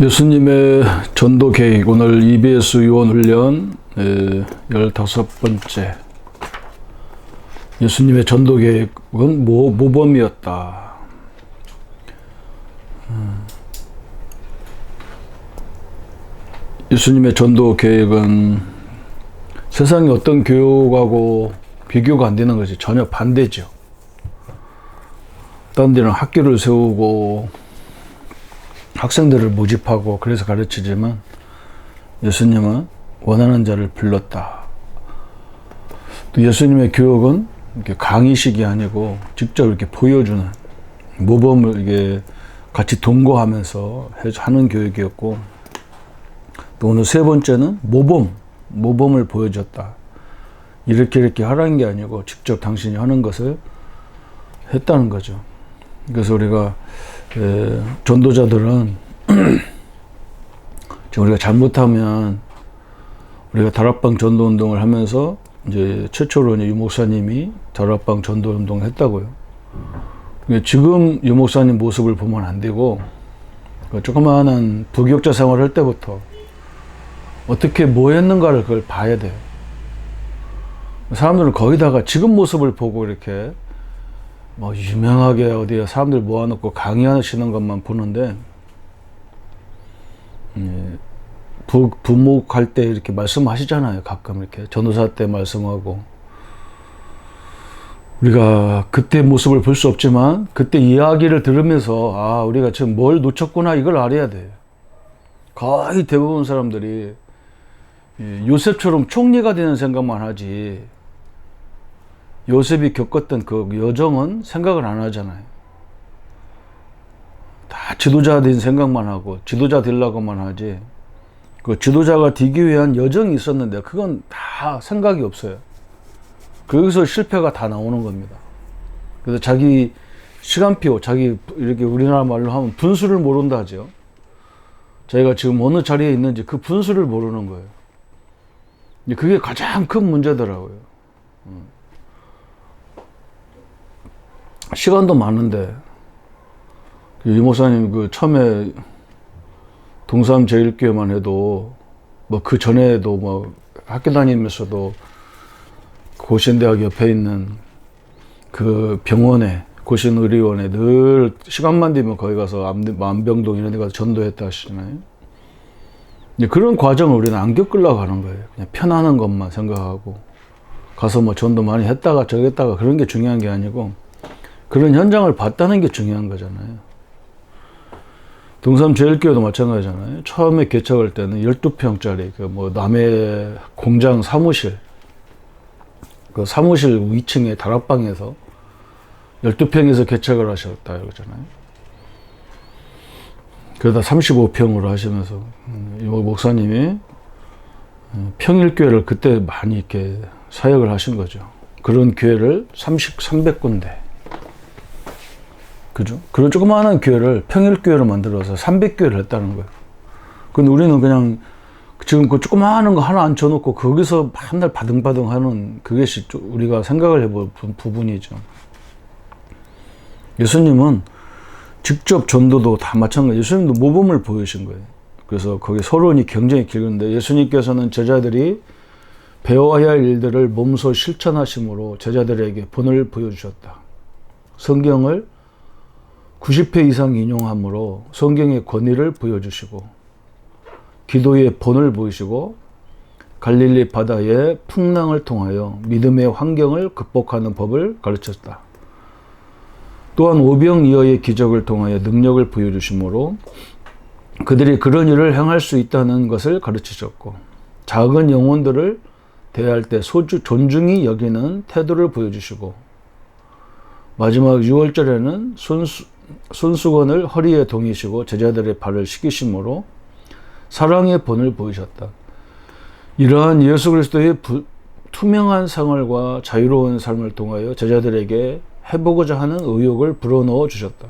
예수님의 전도 계획, 오늘 EBS 요원 훈련 15번째. 예수님의 전도 계획은 모범이었다. 예수님의 전도 계획은 세상의 어떤 교육하고 비교가 안 되는 것이 전혀 반대죠. 다른 데는 학교를 세우고 학생들을 모집하고 그래서 가르치지만 예수님은 원하는 자를 불렀다. 또 예수님의 교육은 이렇게 강의식이 아니고 직접 이렇게 보여주는 모범을 이게 같이 동거하면서 하는 교육이었고, 또 오늘 세 번째는 모범을 보여줬다. 이렇게 하라는 게 아니고 직접 당신이 하는 것을 했다는 거죠. 그래서 우리가 전도자들은 우리가 잘못하면, 우리가 다락방 전도 운동을 하면서 이제 최초로 유 목사님이 다락방 전도 운동을 했다고요. 지금 유 목사님 모습을 보면 안 되고, 조그마한 부교육자 생활을 할 때부터 어떻게 뭐 했는가를 그걸 봐야 돼요. 사람들은 거기다가 지금 모습을 보고 이렇게 뭐 유명하게 어디에 사람들 모아놓고 강의하시는 것만 보는데, 부목할 때 이렇게 말씀하시잖아요. 가끔 이렇게 전도사 때 말씀하고, 우리가 그때 모습을 볼 수 없지만 그때 이야기를 들으면서 아, 우리가 지금 뭘 놓쳤구나, 이걸 알아야 돼요. 거의 대부분 사람들이 요셉처럼 총리가 되는 생각만 하지, 요셉이 겪었던 그 여정은 생각을 안 하잖아요. 다 지도자 된 생각만 하고 지도자 되려고만 하지, 그 지도자가 되기 위한 여정이 있었는데 그건 다 생각이 없어요. 거기서 실패가 다 나오는 겁니다. 그래서 자기 시간표, 자기 이렇게 우리나라 말로 하면 분수를 모른다 하죠. 자기가 지금 어느 자리에 있는지 그 분수를 모르는 거예요. 그게 가장 큰 문제더라고요. 시간도 많은데, 유 목사님 처음에 동삼 제일교회만 해도 그 전에도 학교 다니면서도 고신대학 옆에 있는 그 병원에, 고신의료원에 늘 시간만 되면 거기 가서 안병동 이런 데 가서 전도했다 하시잖아요. 그런 과정을 우리는 안 겪으려고 하는 거예요. 그냥 편안한 것만 생각하고 가서 전도 많이 했다가 저기 했다가 그런 게 중요한 게 아니고, 그런 현장을 봤다는 게 중요한 거잖아요. 동삼 제일교회도 마찬가지잖아요. 처음에 개척할 때는 12평짜리 남해 공장 사무실, 그 사무실 위층에 다락방에서 12평에서 개척을 하셨다 그러잖아요. 그러다 35평으로 하시면서 이 목사님이 평일교회를 그때 많이 이렇게 사역을 하신 거죠. 그런 교회를 300군데. 그죠? 그런 조그마한 교회를 평일교회로 만들어서 300교회를 했다는 거예요. 근데 우리는 그냥 지금 그 조그마한 거 하나 앉혀놓고 거기서 맨날 바등바등 하는 그것이 우리가 생각을 해볼 부분이죠. 예수님은 직접 전도도 다 마찬가지. 예수님도 모범을 보여주신 거예요. 그래서 거기 서론이 굉장히 길는데, 예수님께서는 제자들이 배워야 할 일들을 몸소 실천하심으로 제자들에게 본을 보여주셨다. 성경을 90회 이상 인용함으로 성경의 권위를 보여주시고, 기도의 본을 보이시고, 갈릴리 바다의 풍랑을 통하여 믿음의 환경을 극복하는 법을 가르쳤다. 또한 오병이어의 기적을 통하여 능력을 보여주심으로 그들이 그런 일을 행할 수 있다는 것을 가르치셨고, 작은 영혼들을 대할 때 존중히 여기는 태도를 보여주시고, 마지막 6월절에는 손수건을 허리에 동이시고 제자들의 발을 씻기심으로 사랑의 본을 보이셨다. 이러한 예수 그리스도의 투명한 생활과 자유로운 삶을 통하여 제자들에게 해보고자 하는 의욕을 불어넣어 주셨다.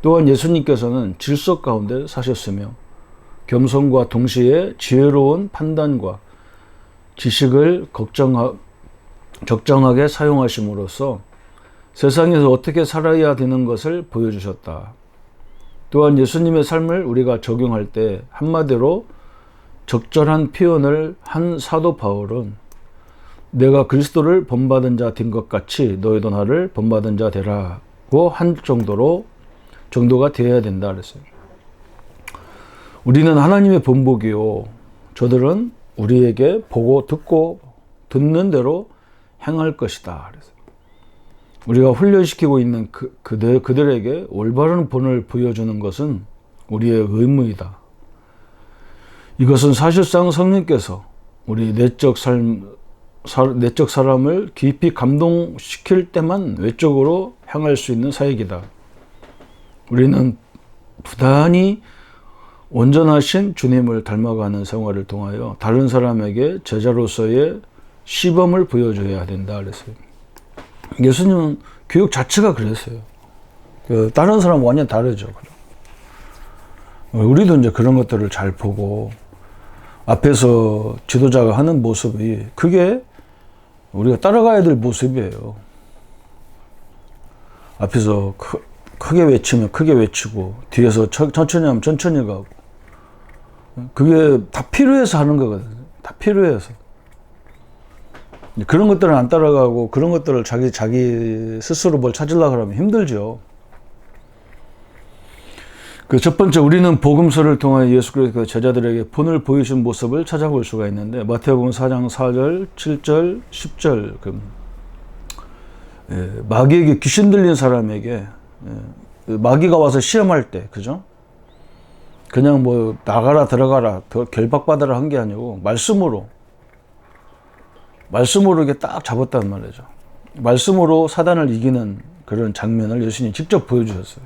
또한 예수님께서는 질서 가운데 사셨으며 겸손과 동시에 지혜로운 판단과 지식을 적정하게 사용하심으로써 세상에서 어떻게 살아야 되는 것을 보여주셨다. 또한 예수님의 삶을 우리가 적용할 때 한마디로 적절한 표현을 한 사도 바울은 내가 그리스도를 본받은 자 된 것 같이 너희도 나를 본받은 자 되라고 한 정도가 되어야 된다 그랬어요. 우리는 하나님의 본복이요 저들은 우리에게 보고 듣고 듣는 대로 행할 것이다 그랬어요. 우리가 훈련시키고 있는 그들에게 올바른 본을 보여주는 것은 우리의 의무이다. 이것은 사실상 성령께서 우리 내적 사람을 깊이 감동시킬 때만 외적으로 향할 수 있는 사역이다. 우리는 부단히 온전하신 주님을 닮아가는 생활을 통하여 다른 사람에게 제자로서의 시범을 보여줘야 된다 그랬어요. 예수님은 교육 자체가 그랬어요. 다른 사람은 완전 다르죠. 우리도 이제 그런 것들을 잘 보고 앞에서 지도자가 하는 모습이 그게 우리가 따라가야 될 모습이에요. 앞에서 크게 외치면 크게 외치고 뒤에서 천천히 하면 천천히 가고 그게 다 필요해서 하는 거거든요. 다 필요해서. 그런 것들은 안 따라가고 그런 것들을 자기 스스로 뭘 찾으려고 하면 힘들죠. 그 첫 번째 우리는 복음서를 통하여 예수 그리스도의 제자들에게 본을 보이신 모습을 찾아볼 수가 있는데 마태복음 4장 4절, 7절, 10절 마귀에게 귀신 들린 사람에게 마귀가 와서 시험할 때 그죠? 그냥 뭐 나가라 들어가라 결박받아라 한 게 아니고 말씀으로 이게 딱 잡았단 말이죠. 말씀으로 사단을 이기는 그런 장면을 예수님이 직접 보여주셨어요.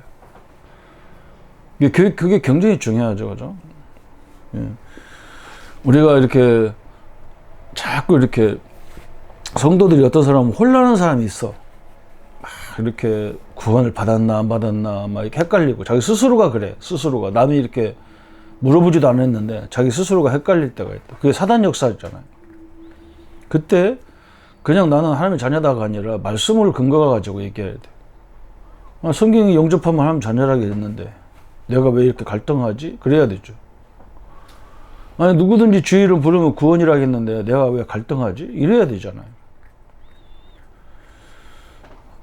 그게 굉장히 중요하죠, 그죠? 예. 우리가 이렇게 자꾸 이렇게 성도들이 어떤 사람은 혼란한 사람이 있어. 막 이렇게 구원을 받았나 안 받았나 막 이렇게 헷갈리고 자기 스스로가 그래. 스스로가 남이 이렇게 물어보지도 않았는데 자기 스스로가 헷갈릴 때가 있다. 그게 사단 역사잖아요. 그때 그냥 나는 하나님의 자녀다가 아니라 말씀을 근거가 가지고 얘기해야 돼. 성경이 영접하면 하나님 자녀라게 했는데 내가 왜 이렇게 갈등하지? 그래야 되죠. 아니 누구든지 주의 이름 부르면 구원이라 했는데 내가 왜 갈등하지? 이래야 되잖아요.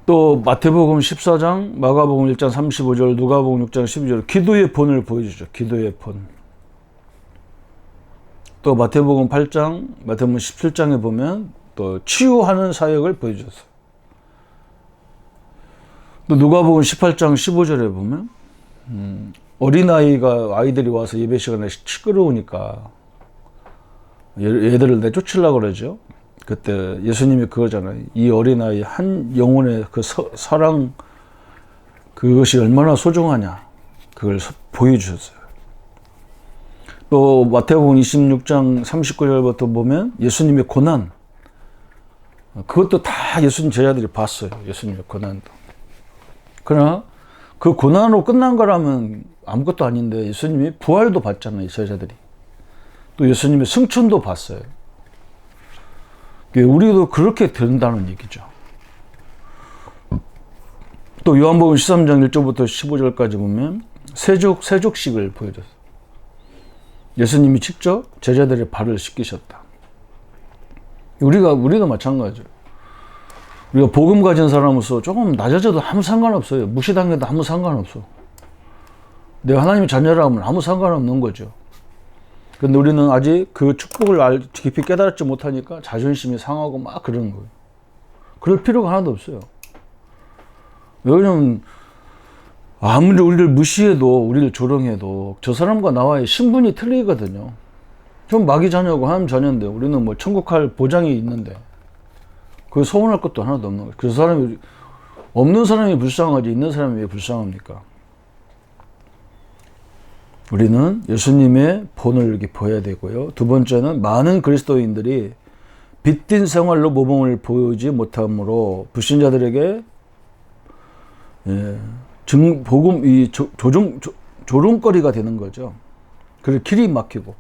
또 마태복음 14장, 마가복음 1장 35절, 누가복음 6장 12절 기도의 본을 보여주죠. 기도의 본. 또 마태복음 8장, 마태복음 17장에 보면 또 치유하는 사역을 보여줬어요. 또 누가복음 18장 15절에 보면 아이들이 와서 예배 시간에 시끄러우니까 얘들을 내쫓으려고 그러죠. 그때 예수님이 그거잖아요. 이 어린아이 한 영혼의 그 사랑 그것이 얼마나 소중하냐 그걸 보여주셨어요. 또 마태복음 26장 39절부터 보면 예수님의 고난 그것도 다 예수님 제자들이 봤어요. 예수님의 고난도. 그러나 그 고난으로 끝난 거라면 아무것도 아닌데 예수님이 부활도 봤잖아요. 제자들이. 또 예수님의 승천도 봤어요. 우리도 그렇게 된다는 얘기죠. 또 요한복음 13장 1절부터 15절까지 보면 세족식을 보여줬어요. 예수님이 직접 제자들의 발을 씻기셨다. 우리도 마찬가지죠. 우리가 복음 가진 사람으로서 조금 낮아져도 아무 상관없어요. 무시당해도 아무 상관없어. 내가 하나님의 자녀라면 아무 상관없는 거죠. 근데 우리는 아직 그 축복을 깊이 깨달지 못하니까 자존심이 상하고 막 그러는 거예요. 그럴 필요가 하나도 없어요. 왜냐면 아무리 우리를 무시해도 우리를 조롱해도 저 사람과 나와의 신분이 틀리거든요. 좀 마귀 자녀고 하나님 자녀인데 우리는 뭐 천국 갈 보장이 있는데 그 소원할 것도 하나도 없는 거예요. 그 사람이 없는 사람이 불쌍하지 있는 사람이 왜 불쌍합니까? 우리는 예수님의 본을 이렇게 보여야 되고요. 두 번째는 많은 그리스도인들이 빚진 생활로 모범을 보이지 못함으로 불신자들에게 복음 조롱거리가 되는 거죠. 그래서 길이 막히고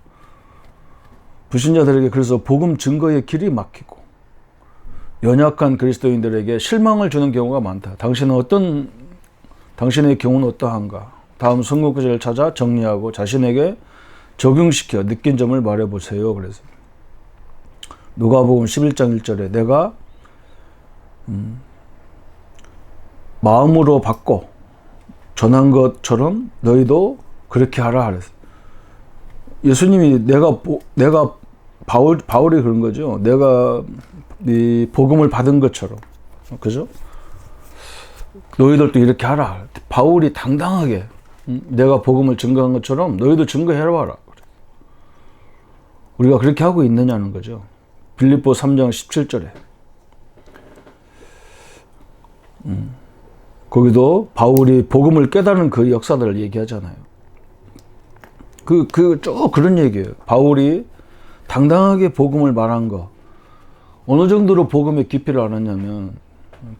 불신자들에게 그래서 복음 증거의 길이 막히고 연약한 그리스도인들에게 실망을 주는 경우가 많다. 당신의 경우는 어떠한가? 다음 성경구절을 찾아 정리하고 자신에게 적용시켜 느낀 점을 말해보세요. 그래서 누가복음 11장 1절에 내가 마음으로 받고 전한 것처럼 너희도 그렇게 하라. 그랬어. 예수님이 내가 바울이 그런 거죠. 내가 이 복음을 받은 것처럼, 그죠? 너희들도 이렇게 하라. 바울이 당당하게 내가 복음을 증거한 것처럼 너희도 증거해봐라. 우리가 그렇게 하고 있느냐는 거죠. 빌립보 3장 17절에 거기도 바울이 복음을 깨달은 그 역사들을 얘기하잖아요. 그런 얘기예요. 바울이 당당하게 복음을 말한 거. 어느 정도로 복음의 깊이를 알았냐면,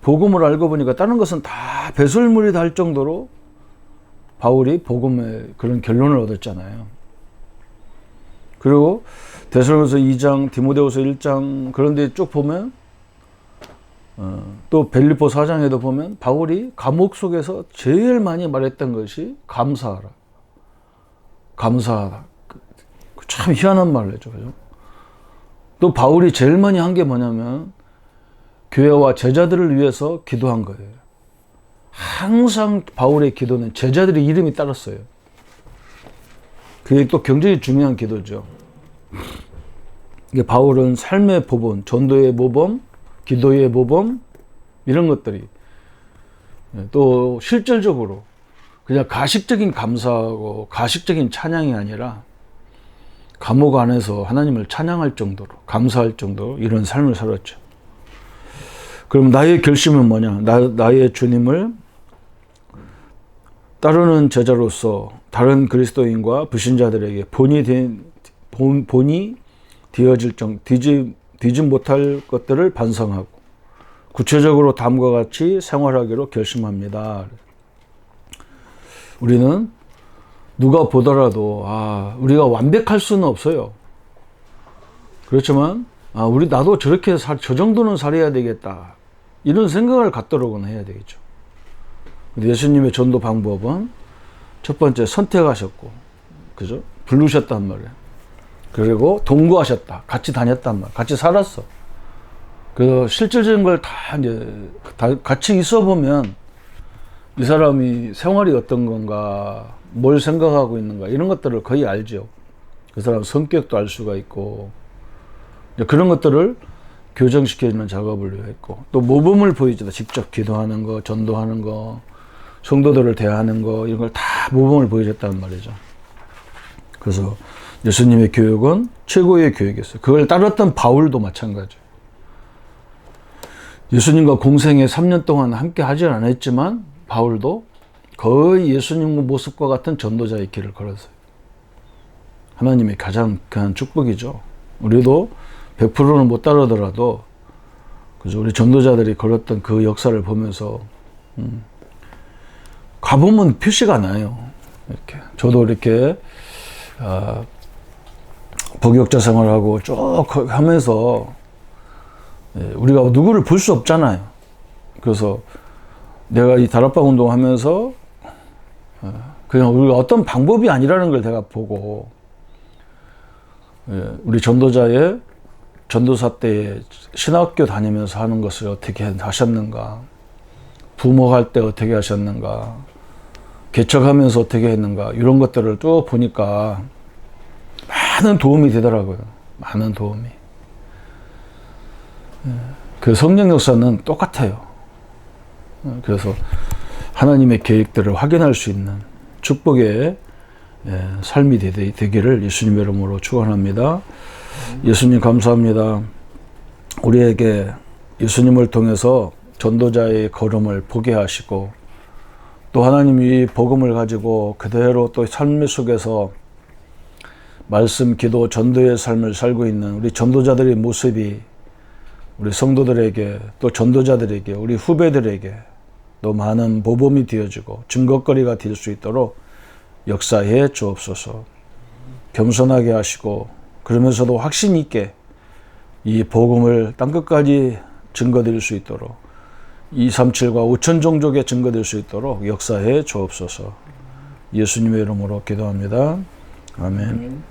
복음을 알고 보니까 다른 것은 다 배설물이다 할 정도로 바울이 복음의 그런 결론을 얻었잖아요. 그리고 데살로니가서 2장, 디모데후서 1장 그런 데 쭉 보면 또 빌립보 4장에도 보면 바울이 감옥 속에서 제일 많이 말했던 것이 감사하라. 감사하다. 참 희한한 말을 했죠. 그죠? 또 바울이 제일 많이 한 게 뭐냐면 교회와 제자들을 위해서 기도한 거예요. 항상 바울의 기도는 제자들의 이름이 따랐어요. 그게 또 굉장히 중요한 기도죠. 이게 바울은 삶의 모범, 전도의 모범, 기도의 모범 이런 것들이 또 실질적으로 그냥 가식적인 감사하고 가식적인 찬양이 아니라 감옥 안에서 하나님을 찬양할 정도로 감사할 정도로 이런 삶을 살았죠. 그럼 나의 결심은 뭐냐? 나의 주님을 따르는 제자로서 다른 그리스도인과 불신자들에게 본이 되어질 뒤지 못할 것들을 반성하고 구체적으로 다음과 같이 생활하기로 결심합니다. 우리는 누가 보더라도 우리가 완벽할 수는 없어요. 그렇지만 나도 저렇게 저 정도는 살아야 되겠다. 이런 생각을 갖도록은 해야 되겠죠. 예수님의 전도 방법은 첫 번째 선택하셨고, 그죠? 부르셨단 말이에요. 그리고 동거하셨다. 같이 다녔단 말이에요. 같이 살았어. 그 실질적인 걸 다 같이 있어 보면 이 사람이 생활이 어떤 건가, 뭘 생각하고 있는가 이런 것들을 거의 알죠. 그 사람 성격도 알 수가 있고 그런 것들을 교정시켜주는 작업을 했고 또 모범을 보이죠. 직접 기도하는 거, 전도하는 거, 성도들을 대하는 거 이런 걸 다 모범을 보여줬다는 말이죠. 그래서 예수님의 교육은 최고의 교육이었어요. 그걸 따랐던 바울도 마찬가지예요. 예수님과 공생에 3년 동안 함께 하지 않았지만 바울도 거의 예수님 모습과 같은 전도자의 길을 걸었어요. 하나님의 가장 큰 축복이죠. 우리도 100%는 못 따르더라도 그죠? 우리 전도자들이 걸었던 그 역사를 보면서 가보면 표시가 나요. 이렇게 저도 이렇게 복역자 생활하고 쭉 하면서 우리가 누구를 볼 수 없잖아요. 그래서 내가 이 다락방 운동하면서 그냥 우리가 어떤 방법이 아니라는 걸 내가 보고 우리 전도자의 전도사 때 신학교 다니면서 하는 것을 어떻게 하셨는가, 부모할 때 어떻게 하셨는가, 개척하면서 어떻게 했는가 이런 것들을 쭉 보니까 많은 도움이 되더라고요. 많은 도움이. 그 성령 역사는 똑같아요. 그래서 하나님의 계획들을 확인할 수 있는 축복의 삶이 되기를 예수님의 이름으로 축원합니다. 예수님 감사합니다. 우리에게 예수님을 통해서 전도자의 걸음을 보게 하시고 또 하나님이 복음을 가지고 그대로 또 삶 속에서 말씀, 기도, 전도의 삶을 살고 있는 우리 전도자들의 모습이 우리 성도들에게 또 전도자들에게 우리 후배들에게 또 많은 모범이 되어지고 증거거리가 될 수 있도록 역사해 주옵소서. 겸손하게 하시고 그러면서도 확신 있게 이 복음을 땅끝까지 증거드릴 수 있도록 237과 5천 종족에 증거될 수 있도록 역사해 주옵소서. 예수님의 이름으로 기도합니다. 아멘.